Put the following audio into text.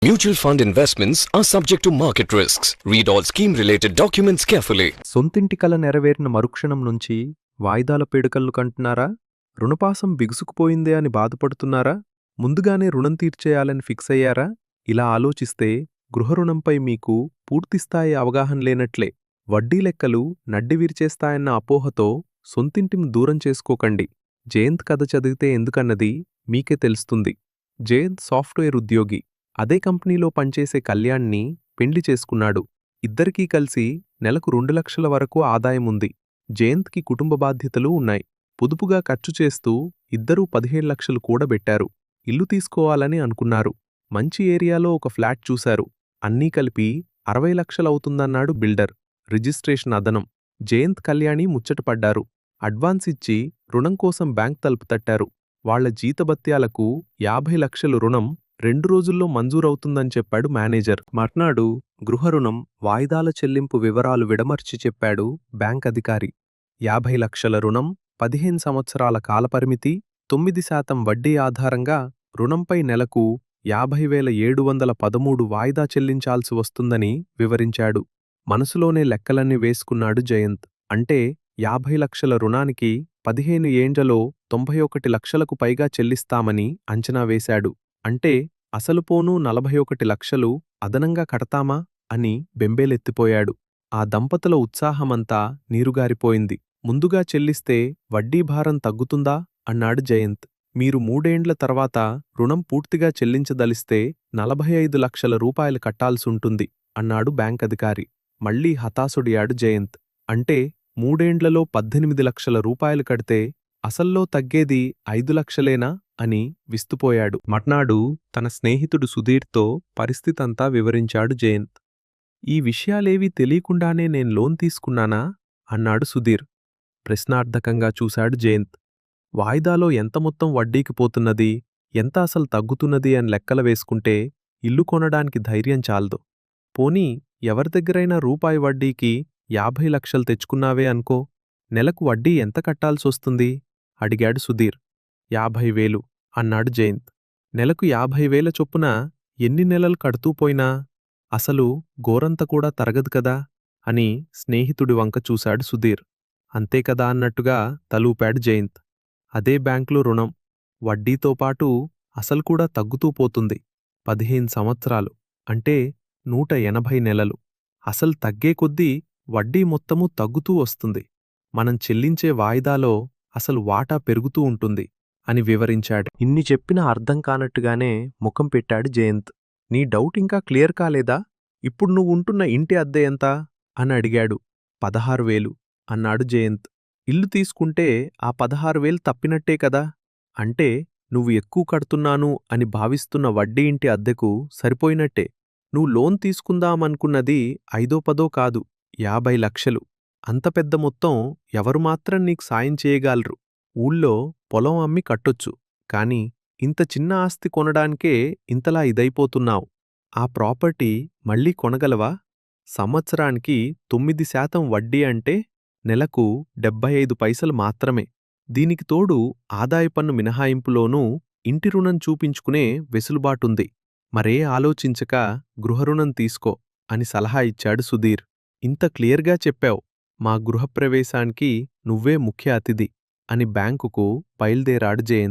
Mutual fund investments are subject to market risks. Read all scheme-related documents carefully. సొంతింటి కల నెరవేరిన మరుక్షణం నుంచి వాయిదాల పీడకల్లు కంటున్నారా? రుణపాసం బిగుసుకుపోయిందే అని బాధపడుతున్నారా? ముందుగానే రుణం తీర్చేయాలని ఫిక్స్ అయ్యారా? ఇలా ఆలోచిస్తే గృహరుణంపై మీకు పూర్తిస్థాయి అవగాహన లేనట్లే. వడ్డీ లెక్కలు నడ్డివిరిచేస్తాయన్న అపోహతో సొంతింటిని దూరం చేసుకోకండి. జయంత్ కథ చదివితే ఎందుకన్నది మీకే తెలుస్తుంది. జయంత్ సాఫ్ట్వేర్ ఉద్యోగి. అదే కంపెనీలో పనిచేసే కళ్యాణ్ని పెండ్లి చేసుకున్నాడు. ఇద్దరికీ కలిసి నెలకు 2 లక్షల వరకు ఆదాయముంది. జయంత్కి కుటుంబ బాధ్యతలు ఉన్నాయి. పొదుపుగా ఖర్చు చేస్తూ ఇద్దరూ 15 లక్షలు కూడబెట్టారు. ఇల్లు తీసుకోవాలని అనుకున్నారు. మంచి ఏరియాలో ఒక ఫ్లాట్ చూశారు. అన్నీ కలిపి 60 లక్షలవుతుందన్నాడు బిల్డర్. రిజిస్ట్రేషన్ అదనం. జయంత్ కళ్యాణి ముచ్చటపడ్డారు. అడ్వాన్స్ ఇచ్చి రుణం కోసం బ్యాంక్ తలుపు తట్టారు. వాళ్ల జీతభత్యాలకు 50 లక్షలు రుణం 2 రోజుల్లో మంజూరవుతుందని చెప్పాడు మేనేజర్. మర్నాడు గృహరుణం వాయిదాల చెల్లింపు వివరాలు విడమర్చి చెప్పాడు బ్యాంక్ అధికారి. 50 లక్షల రుణం, 15 సంవత్సరాల కాలపరిమితి, 9% వడ్డీ ఆధారంగా రుణంపై నెలకు 50,713 వాయిదా చెల్లించాల్సి వస్తుందని వివరించాడు. మనసులోనే లెక్కలన్నీ వేసుకున్నాడు జయంత్. అంటే 50 లక్షల రుణానికి 15 ఏండ్లలో 91 లక్షలకు పైగా చెల్లిస్తామని అంచనా వేశాడు. అంటే అసలు పోను 41 లక్షలు అదనంగా కడతామా అని బెంబేలెత్తిపోయాడు. ఆ దంపతుల ఉత్సాహమంతా నీరుగారిపోయింది. ముందుగా చెల్లిస్తే వడ్డీభారం తగ్గుతుందా అన్నాడు జయంత్. మీరు 3 ఏండ్ల తర్వాత రుణం పూర్తిగా చెల్లించదలిస్తే 45 లక్షల రూపాయలు కట్టాల్సుంటుంది అన్నాడు బ్యాంకధికారి. మళ్లీ హతాశుడియాడు జయంత్. అంటే 3 ఏండ్లలో 18 లక్షల రూపాయలు కడితే అసల్లో తగ్గేది 5 లక్షలేనా అని విస్తుపోయాడు. మర్నాడు తన స్నేహితుడు సుధీర్తో పరిస్థితంతా వివరించాడు జయంత్. ఈ విషయాలేవీ తెలియకుండానే నేను లోన్ తీసుకున్నానా అన్నాడు సుధీర్. ప్రశ్నార్థకంగా చూశాడు జయంత్. వాయిదాలో ఎంత మొత్తం వడ్డీకి పోతున్నది, ఎంత అసలు తగ్గుతున్నది అని లెక్కలు వేసుకుంటే ఇల్లు కొనడానికి ధైర్యం చాలదు. పోనీ ఎవరిదగ్గరైనా రూపాయి వడ్డీకి 50 లక్షలు తెచ్చుకున్నావే అనుకో, నెలకు వడ్డీ ఎంత కట్టాల్సొస్తుంది అడిగాడు సుధీర్. 50,000 అన్నాడు జయంత్. నెలకు 50,000 చొప్పున ఎన్ని నెలలు కడుతూ పోయినా అసలు గోరంత కూడా తరగదు కదా అని స్నేహితుడి వంక చూశాడు సుధీర్. అంతేకదా అన్నట్టుగా తలూపాడు జయంత్. అదే బ్యాంకులో రుణం. వడ్డీతో పాటు అసలు కూడా తగ్గుతూ పోతుంది. 15 సంవత్సరాలు అంటే 180 నెలలు. అసలు తగ్గే కొద్దీ వడ్డీ మొత్తమూ తగ్గుతూ వస్తుంది. మనం చెల్లించే వాయిదాలో అసలు వాటా పెరుగుతూ ఉంటుంది అని వివరించాడు. ఇన్ని చెప్పినా అర్థం కానట్టుగానే ముఖం పెట్టాడు జయంత్. నీ డౌట్ ఇంకా క్లియర్ కాలేదా? ఇప్పుడు నువ్వుంటున్న ఇంటి అద్దె ఎంత అని అడిగాడు. 16,000 అన్నాడు జయంత్. ఇల్లు తీసుకుంటే ఆ 16,000 తప్పినట్టే కదా. అంటే నువ్వు ఎక్కువ కడుతున్నాను అని భావిస్తున్న వడ్డీ ఇంటి అద్దెకు సరిపోయినట్టే. నువ్వు లోన్ తీసుకుందామనుకున్నది 5-10 కాదు, 50 లక్షలు. అంత పెద్ద మొత్తం ఎవరు మాత్రం నీకు సాయం చేయగలరు? ఊళ్ళో పొలం అమ్మి కట్టొచ్చు. కాని ఇంత చిన్న ఆస్తి కొనడానికే ఇంతలా ఇదైపోతున్నావు. ఆ ప్రాపర్టీ మళ్ళీ కొనగలవా? సంవత్సరానికి 9% వడ్డీ అంటే నెలకు 75 పైసలు మాత్రమే. దీనికి తోడు ఆదాయపన్ను మినహాయింపులోనూ ఇంటి రుణం చూపించుకునే వెసులుబాటుంది. మరే ఆలోచించక గృహరుణం తీసుకో అని సలహా ఇచ్చాడు సుధీర్. ఇంత క్లియర్గా చెప్పావు. మా గృహప్రవేశానికి నువ్వే ముఖ్య అతిథి అని బ్యాంకుకు బయల్దేరాడు జయంత్.